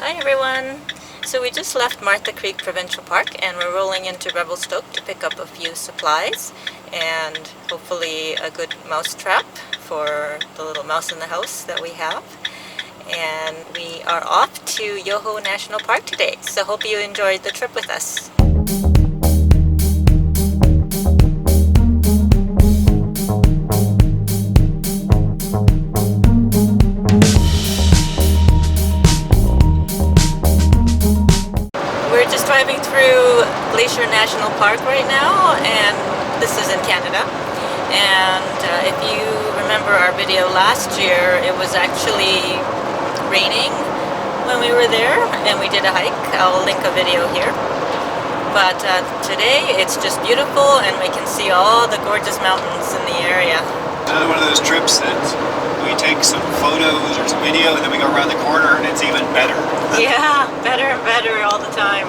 Hi everyone! So we just left Martha Creek Provincial Park and we're rolling into Revelstoke to pick up a few supplies and hopefully a good mouse trap for the little mouse in the house that we have. And we are off to Yoho National Park today, so hope you enjoyed the trip with us. We're just driving through Glacier National Park right now, and this is in Canada. And if you remember our video last year, it was actually raining when we were there, and we did a hike. I'll link a video here. But today it's just beautiful, and we can see all the gorgeous mountains in the area. Another one of those trips that we take some photos or some video, and then we go around the corner, and it's even better. Yeah, better and better all the time.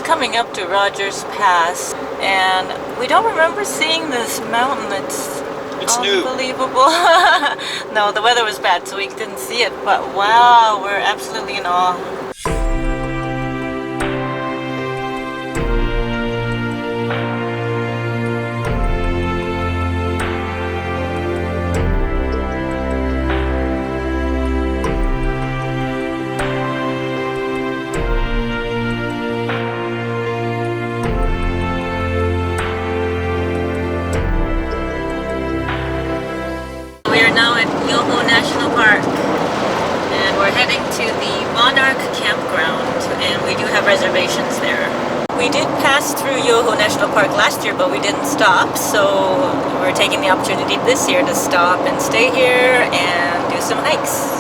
Coming up to Rogers Pass, and we don't remember seeing this mountain. It's unbelievable. No, the weather was bad, so we didn't see it, but wow, we're absolutely in awe. Yoho National Park, and we're heading to the Monarch campground, and we do have reservations there. We did pass through Yoho National Park last year, but we didn't stop, so we're taking the opportunity this year to stop and stay here and do some hikes.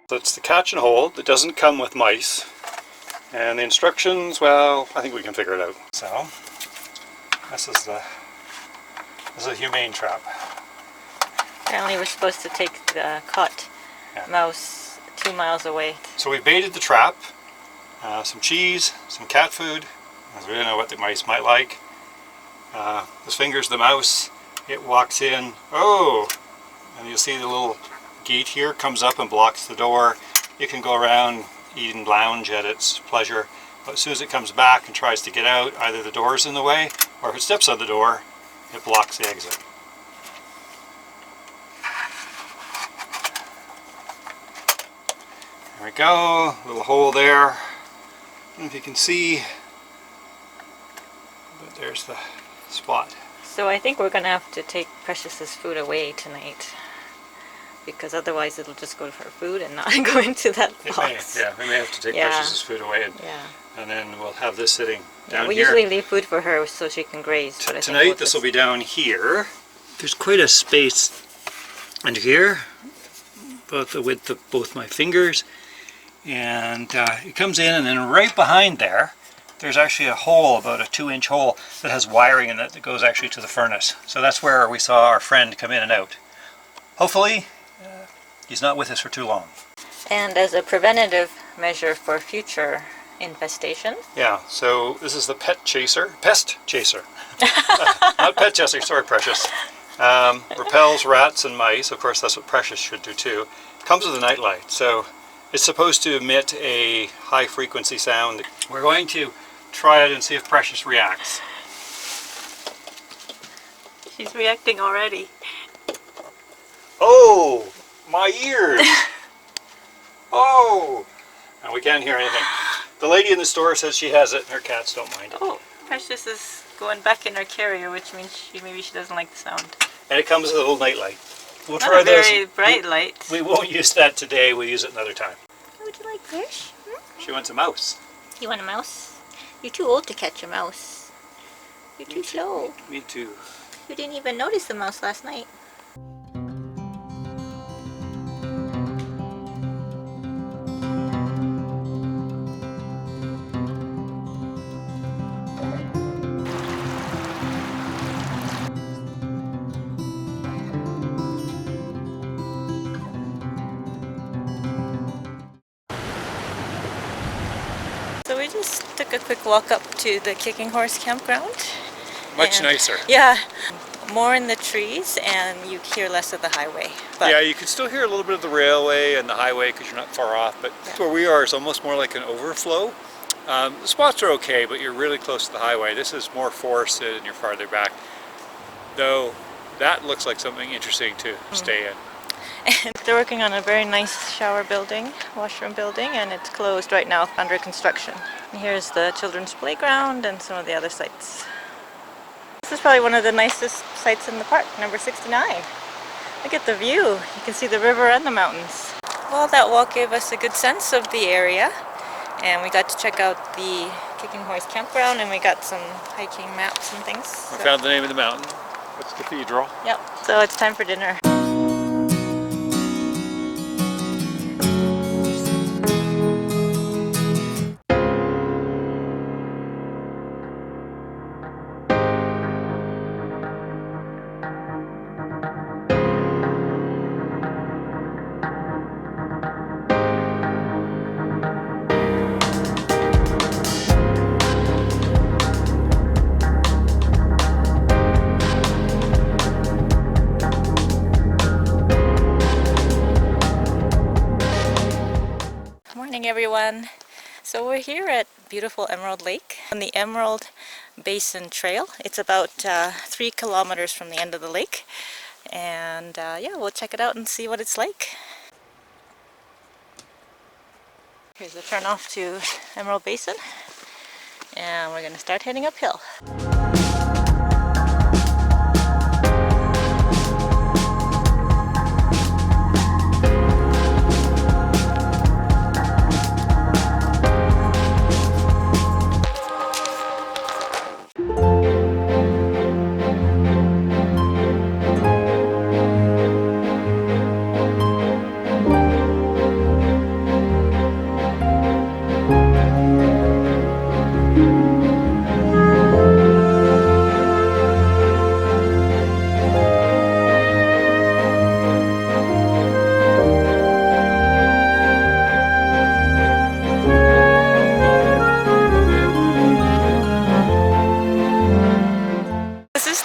So it's the catch and hold that doesn't come with mice, and the instructions, well, I think we can figure it out. So this is a humane trap. Apparently we're supposed to take the caught mouse 2 miles away. So we baited the trap, some cheese, some cat food, because we don't know what the mice might like. This finger's the mouse. It walks in, and you'll see the little gate here comes up and blocks the door. You can go around, eat and lounge at its pleasure, but as soon as it comes back and tries to get out, either the door's in the way, or if it steps on the door, it blocks the exit. There we go, little hole there. I don't know if you can see, but there's the spot. So I think we're going to have to take Precious's food away tonight, because otherwise it'll just go for food and not go into that box. We may have to take Precious's food away, and then we'll have this sitting down we here. We usually leave food for her so she can graze. But Tonight this will be down here. There's quite a space under here, about the width of both my fingers, and it comes in, and then right behind there's actually a hole, about a 2-inch hole, that has wiring in it that goes actually to the furnace. So that's where we saw our friend come in and out. Hopefully he's not with us for too long. And as a preventative measure for future infestation. Yeah, so this is the pest chaser. Not pet chaser, sorry Precious. Repels rats and mice. Of course that's what Precious should do too. Comes with a nightlight, so It's supposed to emit a high frequency sound. We're going to try it and see if Precious reacts. She's reacting already. Oh, my ears! Oh! And we can't hear anything. The lady in the store says she has it and her cats don't mind it. Oh, Precious is going back in her carrier, which means maybe she doesn't like the sound. And it comes with a little night light. We'll Not try a this. very bright light. We won't use that today, we'll use it another time. Would you like fish? She wants a mouse. You want a mouse? You're too old to catch a mouse. You're too slow. Me too. You didn't even notice the mouse last night. So we just took a quick walk up to the Kicking Horse campground. Much And- nicer. Yeah, more in the trees and you hear less of the highway. But Yeah, you can still hear a little bit of the railway and the highway because you're not far off, but where we are is almost more like an overflow. The spots are okay, but you're really close to the highway. This is more forested and you're farther back. Though that looks like something interesting to stay in. And they're working on a very nice shower building, washroom building, and it's closed right now, under construction. And here's the children's playground and some of the other sites. This is probably one of the nicest sites in the park, number 69. Look at the view. You can see the river and the mountains. Well, that walk gave us a good sense of the area, and we got to check out the Kicking Horse campground, and we got some hiking maps and things. We found the name of the mountain. It's Cathedral. Yep, so it's time for dinner. Morning everyone. So we're here at beautiful Emerald Lake on the Emerald Basin Trail. It's about 3 kilometers from the end of the lake, and yeah, we'll check it out and see what it's like. Here's the turn off to Emerald Basin, and we're going to start heading uphill.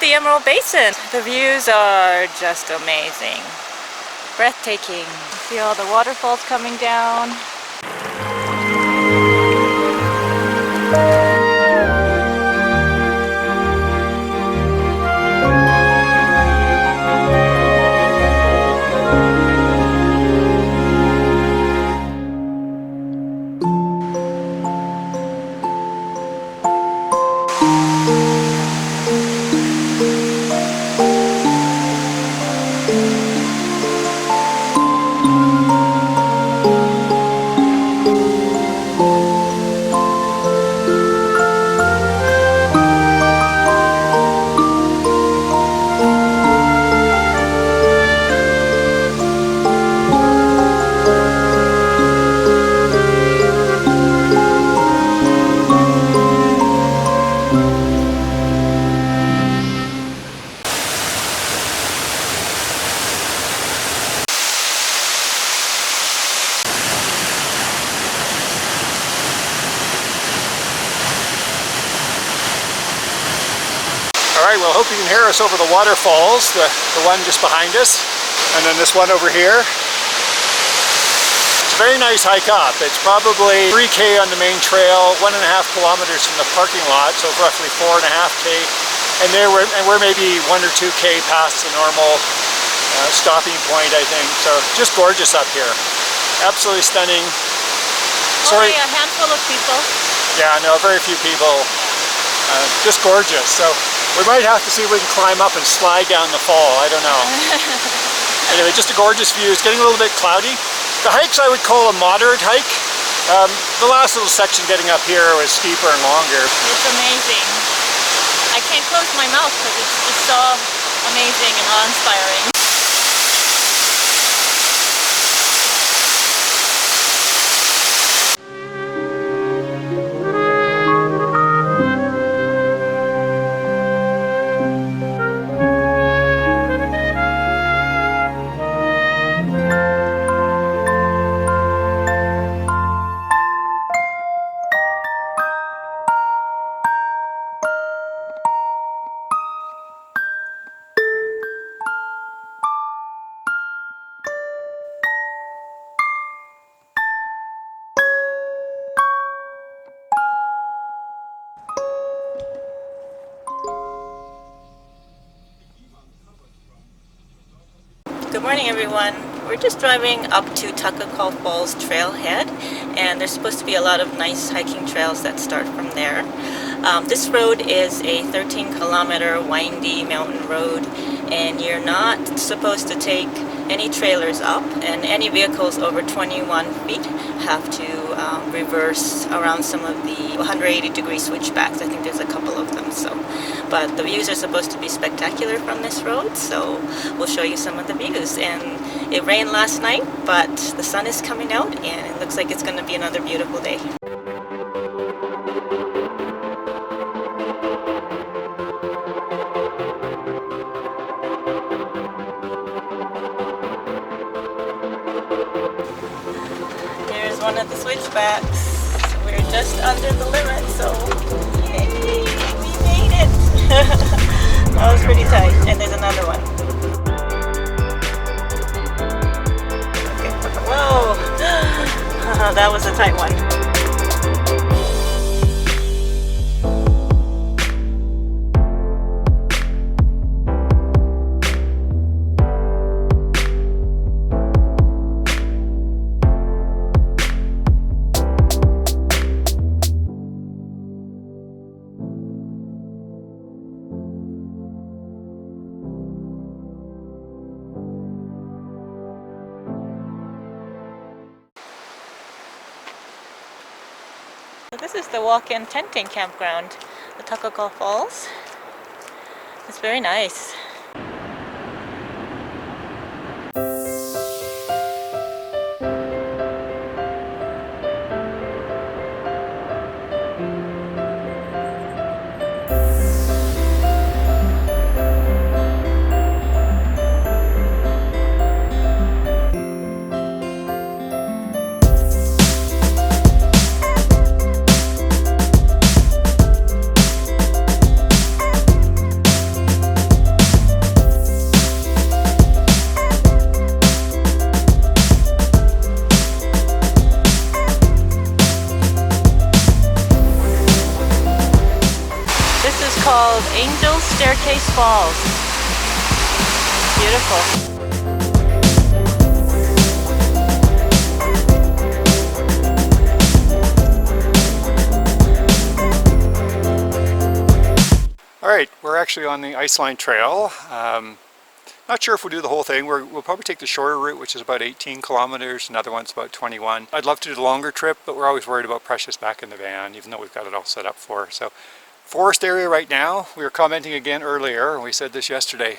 The Emerald Basin. The views are just amazing. Breathtaking. You see all the waterfalls coming down. Alright, well, I hope you can hear us over the waterfalls, the one just behind us, and then this one over here. very nice hike up. It's probably 3K on the main trail, 1.5 kilometers from the parking lot, so roughly 4.5K. And we're maybe 1 or 2K past the normal stopping point, I think. So just gorgeous up here. Absolutely stunning. Sorry. Only a handful of people. Yeah, no, very few people. Just gorgeous. So we might have to see if we can climb up and slide down the fall. I don't know. Anyway, just a gorgeous view. It's getting a little bit cloudy. The hikes I would call a moderate hike. The last little section getting up here was steeper and longer. It's amazing. I can't close my mouth because it's just so amazing and awe-inspiring. Good morning, everyone. We're just driving up to Takkakaw Falls trailhead, and there's supposed to be a lot of nice hiking trails that start from there. This road is a 13-kilometer windy mountain road, and you're not supposed to take any trailers up, and any vehicles over 21 feet have to reverse around some of the 180-degree switchbacks. I think there's a couple of them. But the views are supposed to be spectacular from this road, so we'll show you some of the views. And it rained last night, but the sun is coming out, and it looks like it's going to be another beautiful day. Here's one of the switchbacks. We're just under the limit, so yay, we made it. That was pretty tight. And there's another one. Okay. Whoa! That was a tight one. This is the walk-in tenting campground, the Takakkaw Falls. It's very nice. Called Angel Staircase Falls. Beautiful. All right, we're actually on the Iceline Trail. Not sure if we'll do the whole thing. We'll probably take the shorter route, which is about 18 kilometers. Another one's about 21. I'd love to do the longer trip, but we're always worried about Precious back in the van, even though we've got it all set up for her. So, forest area right now. We were commenting again earlier, and we said this yesterday.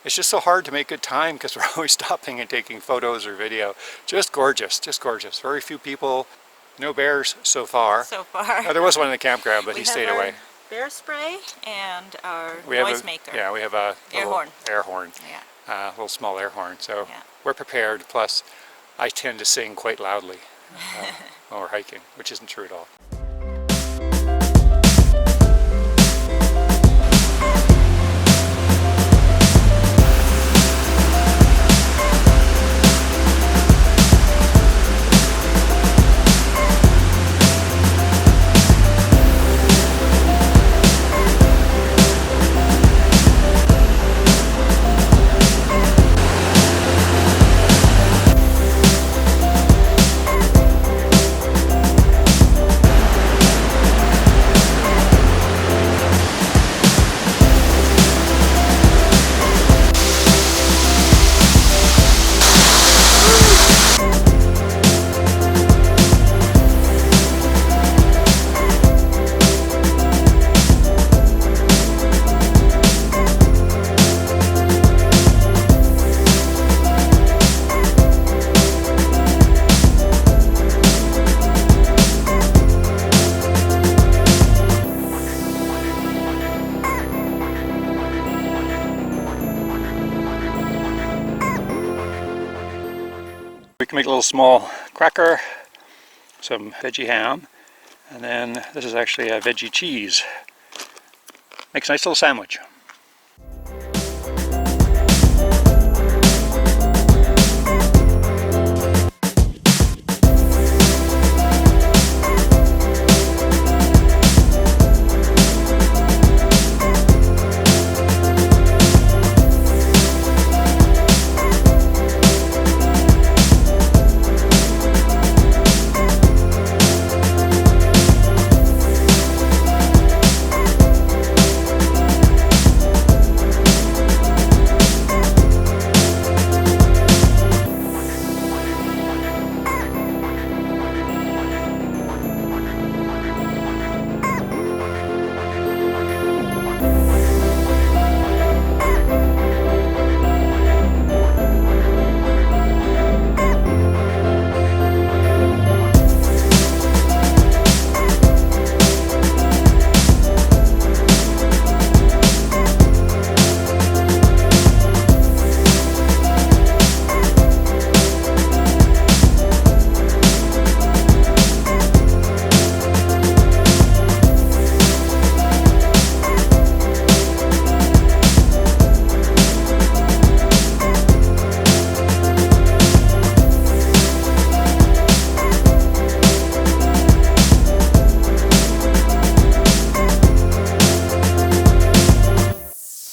It's just so hard to make good time because we're always stopping and taking photos or video. Just gorgeous, just gorgeous. Very few people, no bears so far. So far. There was one in the campground, but he stayed away. Bear spray and our noisemaker. Yeah, we have a air horn. Yeah. A little small air horn. So we're prepared. Plus, I tend to sing quite loudly while we're hiking, which isn't true at all. make a little small cracker, some veggie ham, and then this is actually a veggie cheese. Makes a nice little sandwich.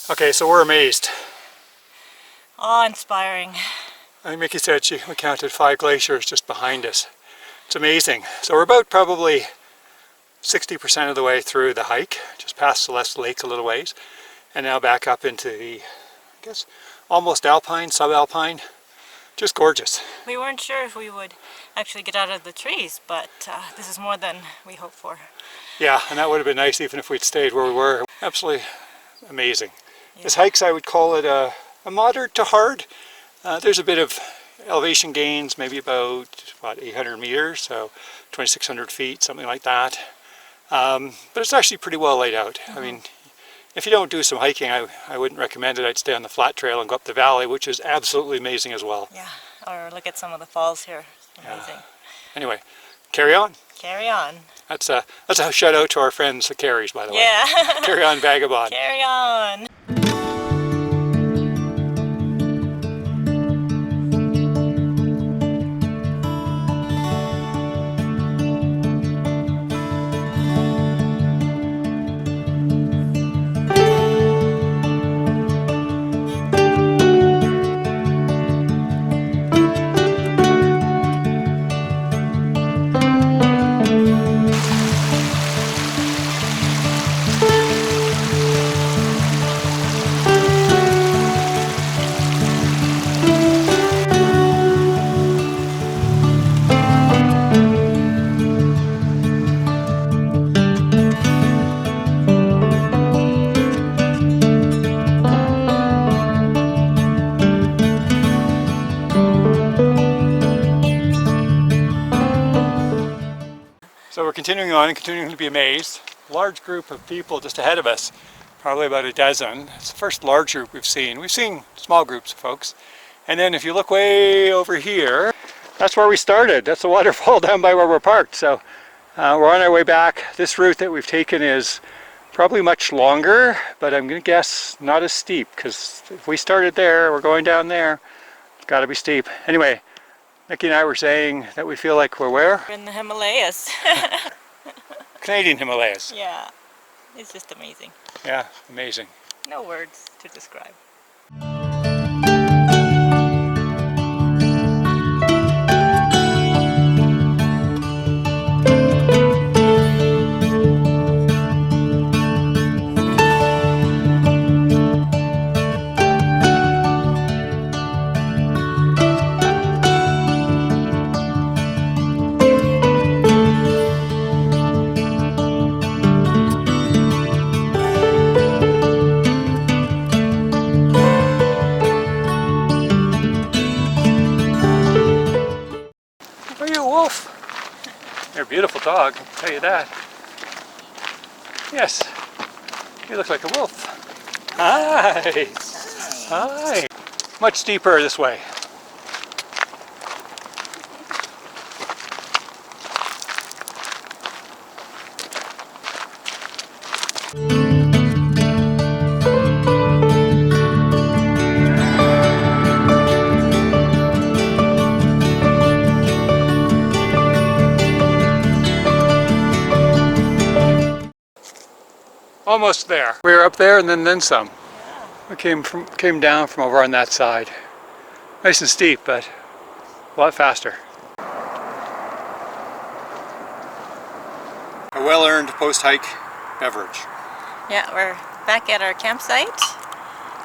Okay, so we're amazed. Awe-inspiring. I think Mickey said we counted 5 glaciers just behind us. It's amazing. So we're about probably 60% of the way through the hike, just past Celeste Lake a little ways, and now back up into the, I guess, almost alpine, subalpine. Just gorgeous. We weren't sure if we would actually get out of the trees, but this is more than we hoped for. Yeah, and that would have been nice even if we'd stayed where we were. Absolutely amazing. Yeah. This hikes, I would call it a moderate to hard. There's a bit of elevation gains, maybe about, 800 meters, so 2,600 feet, something like that. But it's actually pretty well laid out. I mean, if you don't do some hiking, I wouldn't recommend it. I'd stay on the flat trail and go up the valley, which is absolutely amazing as well. Yeah, or look at some of the falls here. Amazing. Anyway, carry on. Carry on. That's a shout out to our friends, the Carries, by the way. Yeah. Carry on, vagabond. Carry on. So we're continuing on and continuing to be amazed. Large group of people just ahead of us, probably about a dozen. It's the first large group we've seen. We've seen small groups of folks. And then if you look way over here, that's where we started. That's the waterfall down by where we're parked. So we're on our way back. This route that we've taken is probably much longer, but I'm going to guess not as steep, because if we started there, we're going down there, it's got to be steep. Anyway, Nikki and I were saying that we feel like we're where? We're in the Himalayas. Canadian Himalayas. Yeah, it's just amazing. Yeah, amazing. No words to describe. Are you a wolf? You're a beautiful dog, I'll tell you that. Yes, you look like a wolf. Hi! Hi! Much steeper this way. Almost there. We were up there and then some. We came down from over on that side. Nice and steep, but a lot faster. A well-earned post-hike beverage. Yeah, we're back at our campsite,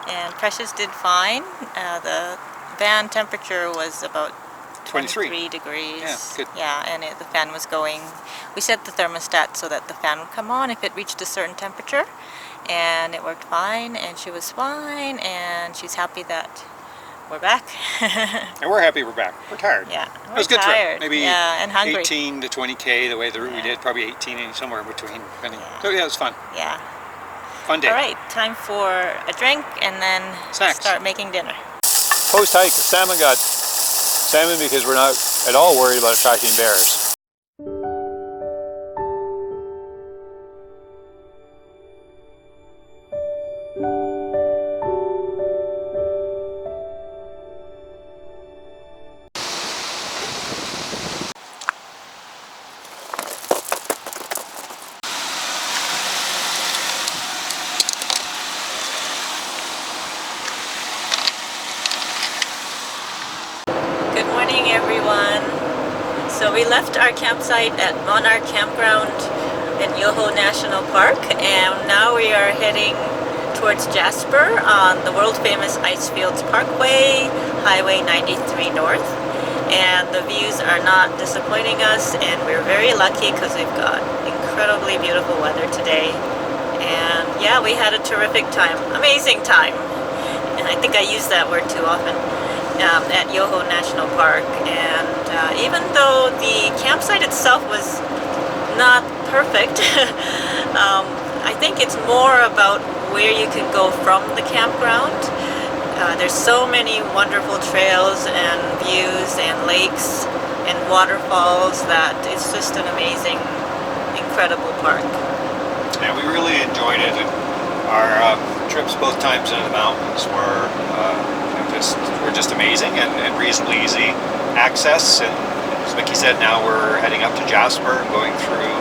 and Precious did fine. The van temperature was about 23 degrees. Yeah, good. Yeah, and the fan was going. We set the thermostat so that the fan would come on if it reached a certain temperature, and it worked fine, and she was fine, and she's happy that we're back. And we're happy we're back. We're tired. Yeah, it was a good tired. trip. Maybe and hungry. 18 to 20K the way the route we did. Probably 18 and somewhere in between. Depending. So yeah, it was fun. Yeah. Fun day. All right, time for a drink and then Snacks. Start making dinner. Post-hike, salmon got salmon because we're not at all worried about attracting bears. Good morning, everyone. So we left our campsite at Monarch Campground in Yoho National Park, and now we are heading towards Jasper on the world-famous Icefields Parkway, Highway 93 North. And the views are not disappointing us, and we're very lucky because we've got incredibly beautiful weather today. And yeah, we had a terrific time, amazing time. And I think I use that word too often. At Yoho National Park, and even though the campsite itself was not perfect, I think it's more about where you can go from the campground. There's so many wonderful trails and views and lakes and waterfalls that it's just an amazing, incredible park. Yeah, we really enjoyed it. Our trips both times into the mountains were just amazing and reasonably easy access. And as Mickey said, now we're heading up to Jasper and going through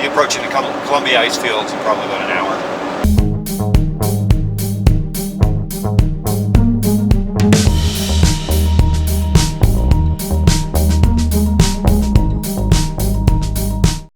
approaching the Columbia Icefields in probably about an hour.